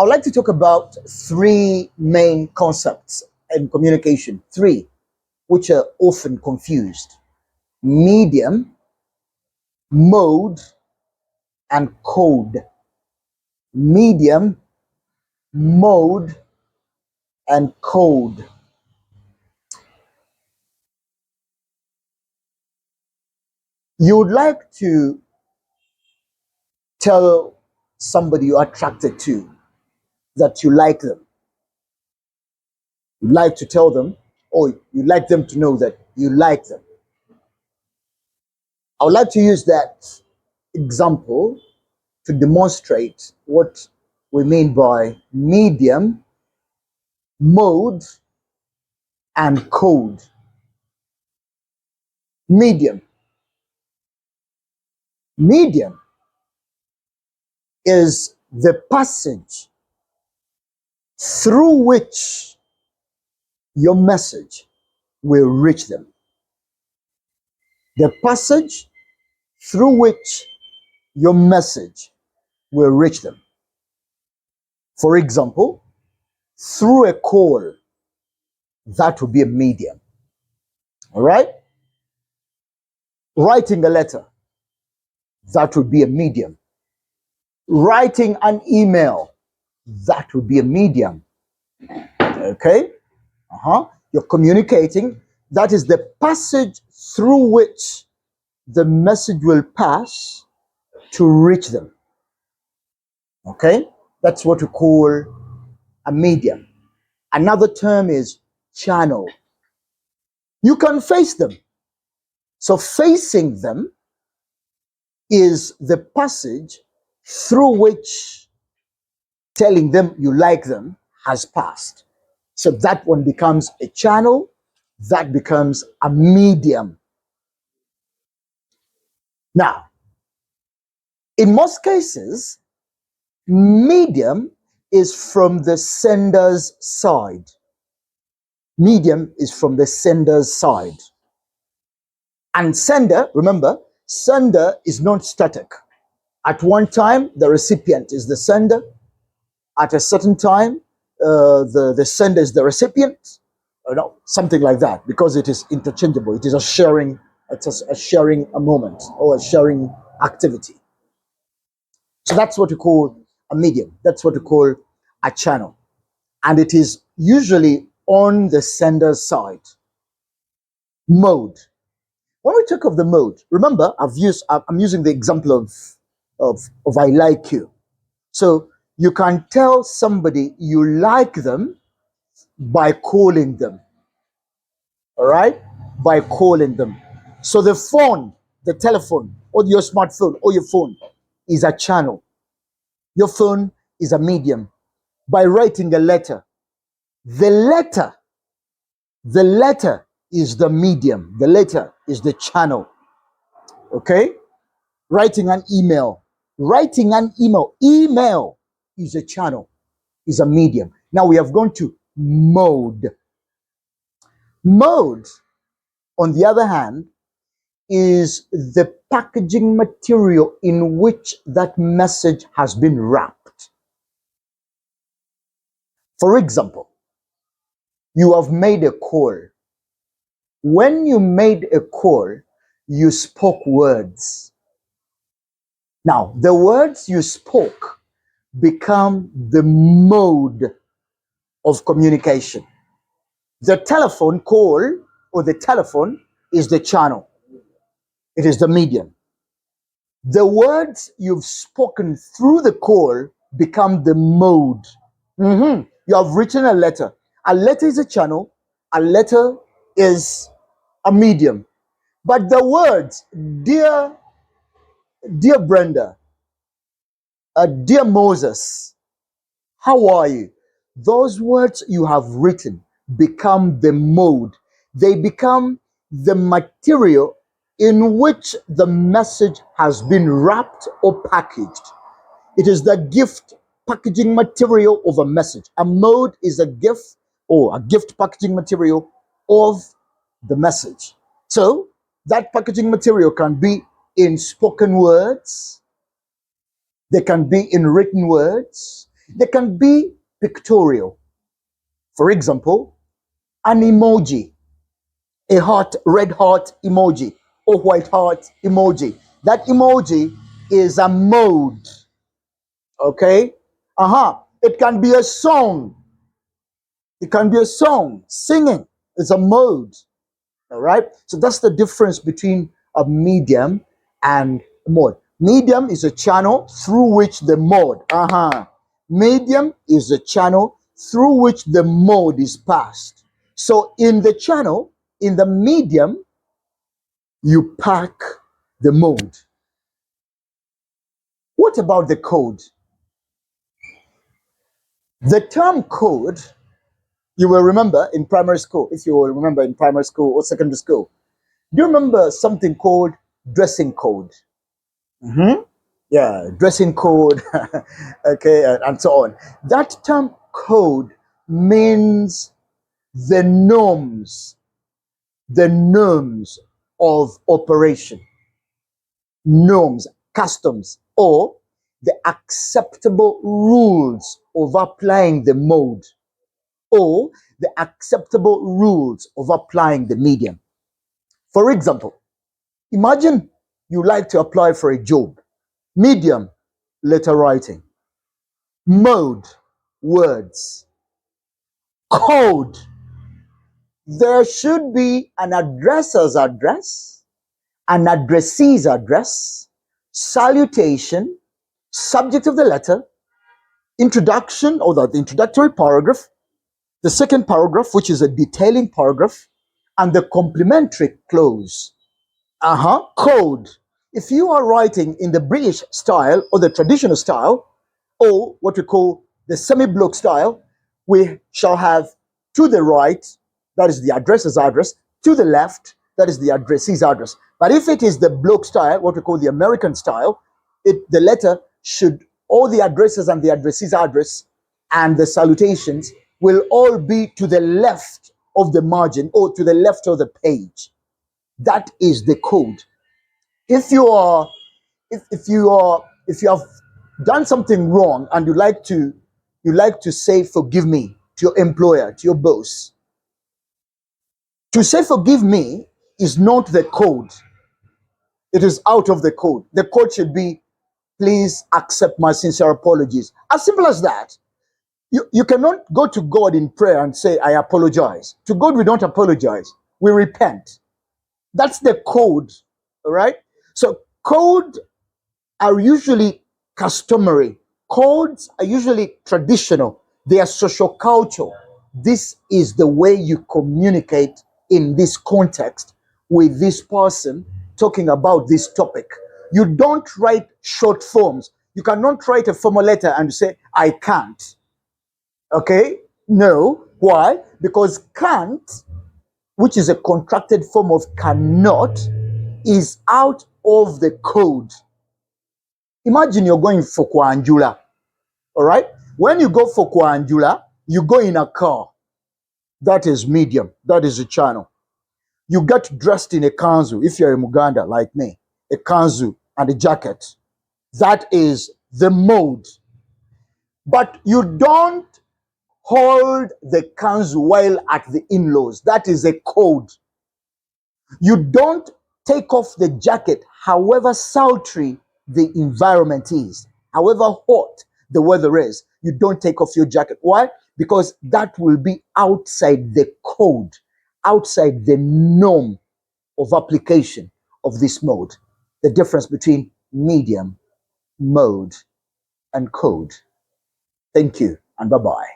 I would like to talk about three main concepts in communication, three, which are often confused: medium, mode, and code. Medium, mode, and code. You would like to tell somebody you're attracted to that you like them. You'd like to tell them, or you'd like them to know that you like them. I would like to use that example to demonstrate what we mean by medium, mode, and code. Medium. Medium is the passage through which your message will reach them. The passage through which your message will reach them. For example, through a call, that would be a medium. All right? Writing a letter, that would be a medium. Writing an email, that would be a medium. Okay? You're communicating. That is the passage through which the message will pass to reach them. Okay? That's what we call a medium. Another term is channel. You can face them. So facing them is the passage through which telling them you like them has passed. So that one becomes a channel, that becomes a medium. Now, in most cases, medium is from the sender's side. Medium is from the sender's side. And sender, remember, sender is not static. At one time, the recipient is the sender. At a certain time, the sender is the recipient. Something like that, because it is interchangeable. It is a sharing, a moment or a sharing activity. So that's what we call a medium. That's what we call a channel. And it is usually on the sender's side. Mode. When we talk of the mode, remember, I'm using the example of I like you. So you can tell somebody you like them by calling them. All right? By calling them. So the phone, the telephone, or your smartphone, or your phone is a channel. Your phone is a medium. By writing a letter, the letter is the medium. The letter is the channel. Okay? Writing an email. Email is a channel, is a medium. Now we have gone to mode. Mode, on the other hand, is the packaging material in which that message has been wrapped. For example, you have made a call. When you made a call, you spoke words. Now, the words you spoke become the mode of communication. The telephone call or the telephone is the channel. It is the medium. The words you've spoken through the call become the mode. You have written a letter. A letter is a channel. A letter is a medium. But the words, dear Brenda, dear Moses, how are you? Those words you have written become the mode. They become the material in which the message has been wrapped or packaged. It is the gift packaging material of a message. A mode is a gift or a gift packaging material of the message. So that packaging material can be in spoken words. They can be in written words. They can be pictorial. For example, an emoji, a heart, red heart emoji, or white heart emoji. That emoji is a mode. Okay? It can be a song. It can be a song. Singing is a mode. All right? So that's the difference between a medium and a mode. Medium is a channel through which the mode. Medium is a channel through which the mode is passed. So in the channel, in the medium, you pack the mode. What about the code? The term code, you will remember in primary school, if you will remember in primary school or secondary school. Do you remember something called dressing code? Yeah, dressing code, okay, and so on. That term code means the norms of operation, norms, customs, or the acceptable rules of applying the mode, or the acceptable rules of applying the medium. For example, imagine you like to apply for a job. Medium, letter writing. Mode, words. Code, there should be an addresser's address, an addressee's address, salutation, subject of the letter, introduction or the introductory paragraph, the second paragraph, which is a detailing paragraph, and the complementary clause. Code. If you are writing in the British style or the traditional style, or what we call the semi-block style, we shall have to the right, that is the addresser's address, to the left, that is the addressee's address. But if it is the block style, what we call the American style, the letter should, all the addresses and the addressee's address and the salutations will all be to the left of the margin or to the left of the page. That is the code. If you are, if you have done something wrong and you like to say forgive me to your employer, to your boss, to say forgive me is not the code. It is out of the code. The code should be please accept my sincere apologies. As simple as that. You cannot go to God in prayer and say, I apologize. To God, we don't apologize. We repent. That's the code. All right. So code are usually customary. Codes are usually traditional. They are social cultural. This is the way you communicate in this context with this person talking about this topic. You don't write short forms. You cannot write a formal letter and say, I can't. Okay? No. Why? Because can't, which is a contracted form of cannot, is out of the code. Imagine you're going for Kwanjula, all right? When you go for Kwanjula, you go in a car. That is medium. That is a channel. You get dressed in a kanzu, if you're a Muganda like me, a kanzu and a jacket. That is the mode. But you don't hold the kanzu while at the in-laws. That is a code. You don't take off the jacket, however sultry the environment is, however hot the weather is. You don't take off your jacket. Why? Because that will be outside the code, outside the norm of application of this mode. The difference between medium, mode, and code. Thank you, and bye bye.